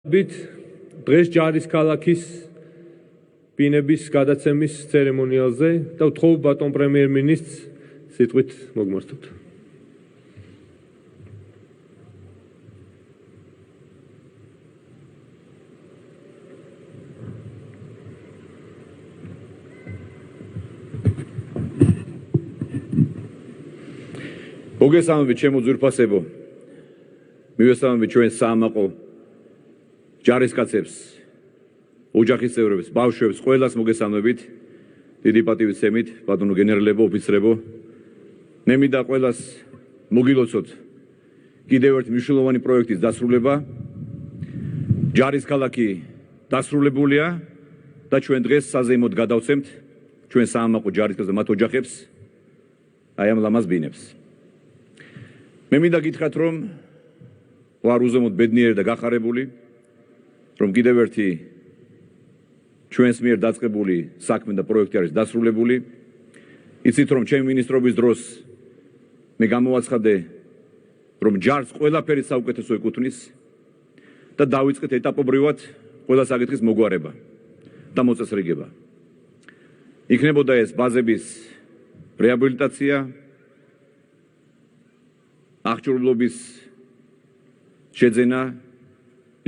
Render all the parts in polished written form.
დღეს ჯარის ქალაქის ბინების გადაცემის ცერემონიალზე და ვთხოვ ბატონ პრემიერ-მინისტრს სიტყვით მოგმართოთ. მოგესალმებით ჩემო ძვირფასებო, მივესალმებით ჩვენ საამაყო ჯარისკაცებს, ოჯახის წევრებს, ბავშვებს, ყველას მოგესალმებით, დიდი პატივისცემით, ბატონო გენერალებო, ოფიცრებო. მე მინდა ყველას მოგილოცოთ კიდევ ერთი მნიშვნელოვანი პროექტის დასრულება. ჯარისკალაქი დასრულებულია და ჩვენ დღეს საზეიმოდ გადავცემთ ჩვენ საამაყო ჯარისკაცებს და მათ ოჯახებს აი ამ ლამაზ ბინებს. მე მინდა გითხრათ, რომ ვარ უზომოდ ბედნიერი და გახარებული, რომ კიდევ ერთი ჩვენს მიერ დაწყებული საქმე და პროექტი არის დასრულებული. იცით, რომ ჩემი მინისტრობის დროს მე გამოვაცხადე, რომ ჯარს ყველაფერი საუკეთესო ეკუთვნის და დავიწყეთ ეტაპობრივად ყველა საკითხის მოგვარება და მოწესრიგება. იქნებოდა ეს ბაზების რეაბილიტაცია, აღჭურვილობის შეძენა,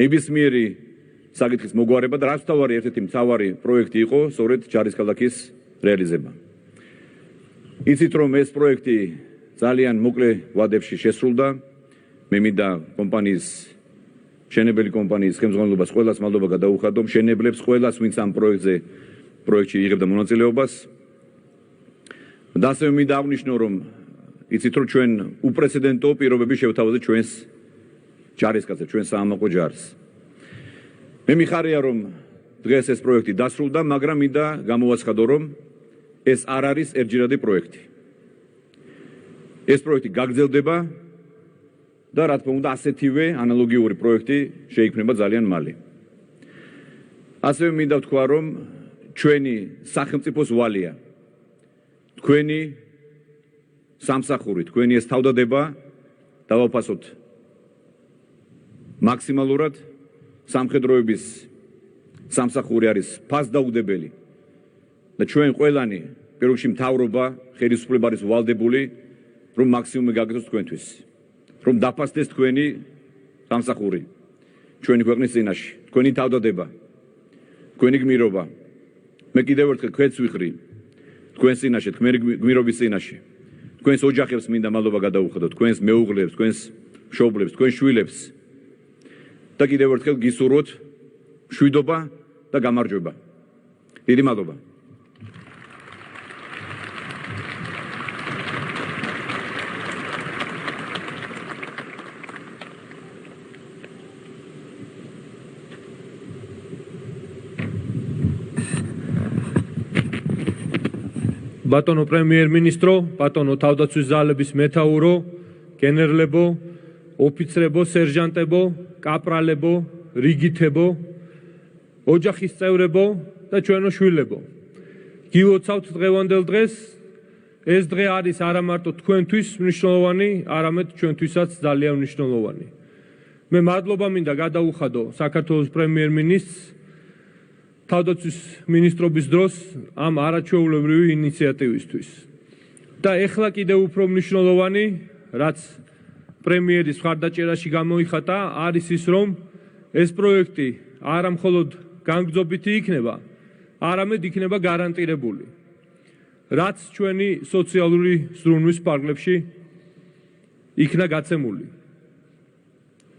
ნებისმიერი საკითხის მოგვარება და რაც თავარი ერთ-ერთი მთავარი პროექტი იყო სწორედ ჯარისკალაქის რეალიზება. იცით, რომ ეს პროექტი ძალიან მოკლე ვადებში შესრულდა. მე მინდა კომპანიის მშენებელი კომპანიის ხელმძღვანელობას ყველას მადლობა გადაუხადო, მშენებლებს ყველას, ვინც ამ პროექტში იღებდა მონაწილეობას. და ასევე მინდა აღნიშნო, რომ იცით, რომ ჩვენ უპრეცედენტო პირობები შევთავაზეთ ჩვენს ჯარისკაცებს, ჩვენ საამაყო ჯარს. მე მიხარია, რომ დღეს ეს პროექტი დასრულდა, მაგრამ მინდა გამოვაცხადო, რომ ეს არ არის ერთჯერადი პროექტი. ეს პროექტი გაგრძელდება და რა თქმა უნდა ასეთივე ანალოგიური პროექტი შეიქმნება ძალიან მალე. ასევე მინდა ვთქვა, რომ ჩვენი სახელმწიფოს ვალია, თქვენი სამსახური, თქვენი ეს თავდადება დავაფასოთ მაქსიმალურად. სამხედროების სამსახური არის ფასდაუდებელი და ჩვენ ყველანი, პირველ რიგში მთავრობა, ხელისუფლება არის ვალდებული, რომ მაქსიმუმი გაკეთოს თქვენთვის, რომ დაფასდეს თქვენი სამსახური ჩვენი ქვეყნის წინაშე, თქვენი თავდადება, თქვენი გმირობა. მე კიდევ ერთხელ ქვეთს ვიხრი თქვენს წინაშე, თქვენი გმირობის წინაშე. თქვენს ოჯახებს მინდა მადლობა გადაუხადოთ, თქვენს მეუღლებს, თქვენს მშობლებს, თქვენს შვილებს. და კიდევ ერთხელ გისურვოთ მშვიდობა და გამარჯვება. დიდი მადლობა. ბატონო პრემიერ-მინისტრო, ბატონო თავდაცვის ძალების მეთაურო, გენერლებო, ოფიცრებო, სერჟანტებო, კაპრალებო, რიგითებო, ოჯახის წევრებო და ჩვენო შვილებო. გილოცავთ დღევანდელ დღეს. ეს დღე არის არა მარტო თქვენთვის მნიშვნელოვანი, არამედ ჩვენთვისაც ძალიან მნიშვნელოვანი. მე მადლობა მინდა გადაუხადო საქართველოს პრემიერ-მინისტრს თავდაცვის მინისტრობის დროს ამ არაჩვეულებრივი ინიციატივისთვის. და ეხლა კიდევ უფრო მნიშვნელოვანი, რაც პრემიერის მხარდაჭერაში გამოიხატა, არის ის, რომ ეს პროექტი არა მხოლოდ განგრძობითი იქნება, არამედ იქნება გარანტირებული, რაც ჩვენი სოციალური ზრუნვის ფარგლებში იქნა გაცემული.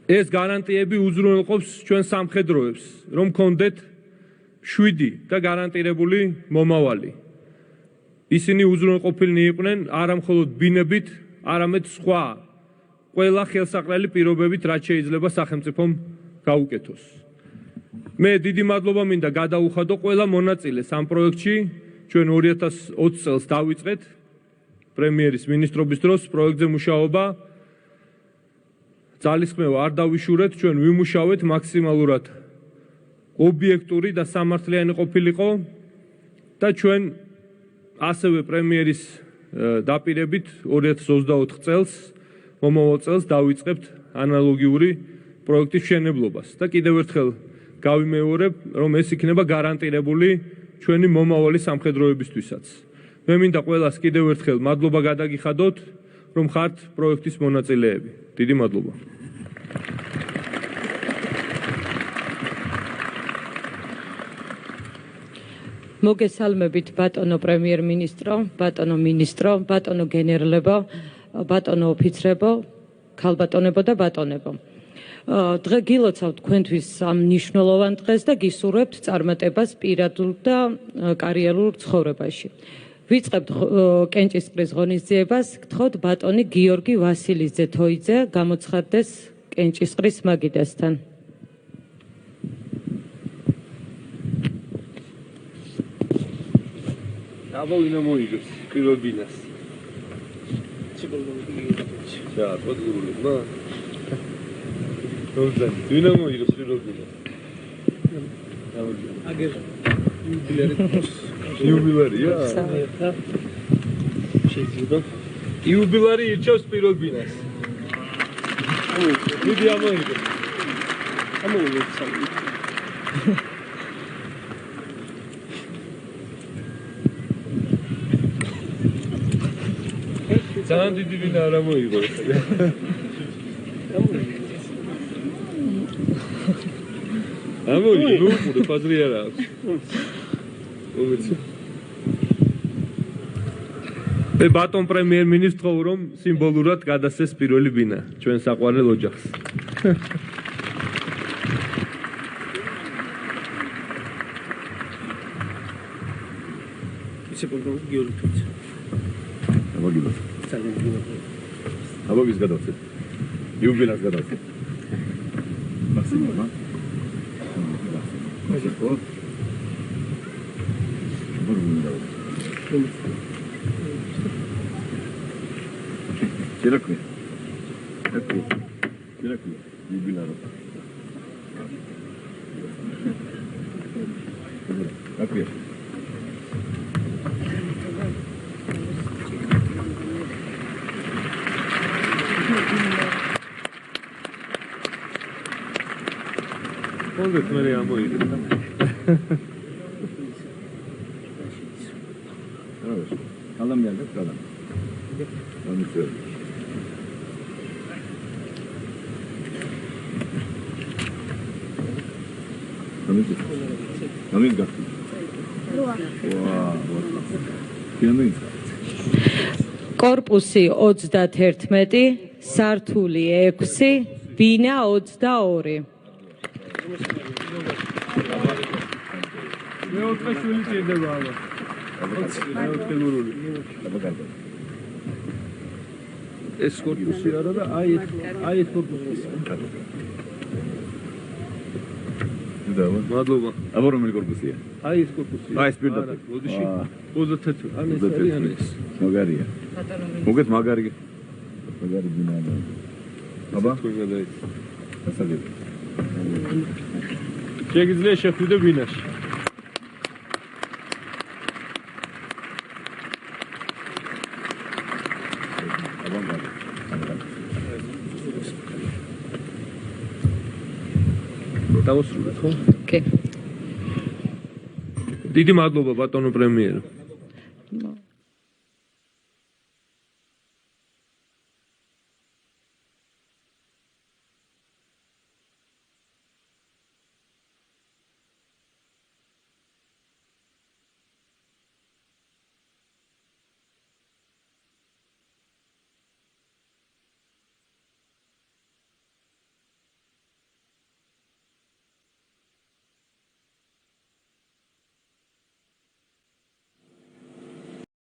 ეს გარანტიები უზრუნველყოფს ჩვენ სამხედროებს, რომ გქონდეთ შვიდი და გარანტირებული მომავალი. ისინი უზრუნველყოფილნი იყვნენ არა მხოლოდ ბინებით, არამედ სხვა ყველა ხელსაყრელი პირობებით, რაც შეიძლება სახელმწიფომ გაუკეთოს. მე დიდი მადლობა მინდა გადაუხადო ყველა მონაწილეს ამ პროექტში. ჩვენ 2020 წელს დავიწყეთ პრემიერის მინისტრობის დროს პროექტზე მუშაობა. ძალისხმევა არ დავიშურეთ, ჩვენ ვიმუშავეთ მაქსიმალურად ობიექტური და სამართლიანი ყოფილიყო და ჩვენ ასევე პრემიერის დაპირებით 2024 წელს მომავალ წელს დავიწყებთ ანალოგიური პროექტის მშენებლობას და კიდევ ერთხელ გავიმეორებ, რომ ეს იქნება გარანტირებული ჩვენი მომავალი სამხედროებისთვისაც. მე მინდა ყველას კიდევ ერთხელ მადლობა გადაგიხადოთ, რომ ხართ პროექტის მონაწილეები. დიდი მადლობა. მოგესალმებით ბატონო პრემიერ-მინისტრო, ბატონო მინისტრო, ბატონო გენერლებო, ბატონო ოფიცრებო, ქალბატონებო და ბატონებო. დღე გილოცავთ თქვენთვის ამ მნიშვნელოვან დღეს და გისურვებთ წარმატებას პირადულ და კარიერულ ცხოვრებაში. ვიწყებთ კენჭისყრის ღონისძიებას, გთხოვთ ბატონი გიორგი ვასილიძე თოიძე გამოცხადდეს კენჭისყრის მაგიდასთან. Აბა მოიგებს პირველ ბინას. ჩა, პოდგურული, მა. როძან, ვინა მოიგებს პირველ ბინას. აგერ იუბილარია. შეიძლება. იუბილარი ირჩევს პირველ ბინას. დიდი ამოიგებს. ამოიგებს. ძალიან დიდი ვინა არ მოიგო ახლა. ამოიგო, ნუ ფაზრი არ აქვს. მე ბატონ პრემიერ-მინისტრო რომ სიმბოლურად გადასცეს პირველი ბინა ჩვენ საყვარელ ოჯახს. ისე პროგრამა გიორგი თოიძე. მოგიბოს. აბა ვის გადავწეთ? იუბილას გადავწეთ. მაქსიმუმა. მაგისკო. Чиракви. Чиракви. Юбиларо. Какви? Oldu böyle yağmuruydu. Evet. Alam geldik, alam. Onu söyle. Namik gatti. Корпуси 31, სართული 6, ბინა 22. მეოთხე შვილი ჭირდება აბა. მეოთხე გურული. ეს კორპუსი არა და აი ეს კორპუსი. მადლობა. აბა რომელი კორპუსია? აი ეს კორპუსი. აი ეს პირდაპირ. ოდიში 34. ან ეს არის ან ეს. მაგარია. მოგეთ მაგარი. მაგარი ბინა. აბა თქვენ და ეს. ასაგებ. შეგიძლია შეხვიდე ბინაში. დავუსრულეთ ხო? კი. დიდი მადლობა ბატონო პრემიერო.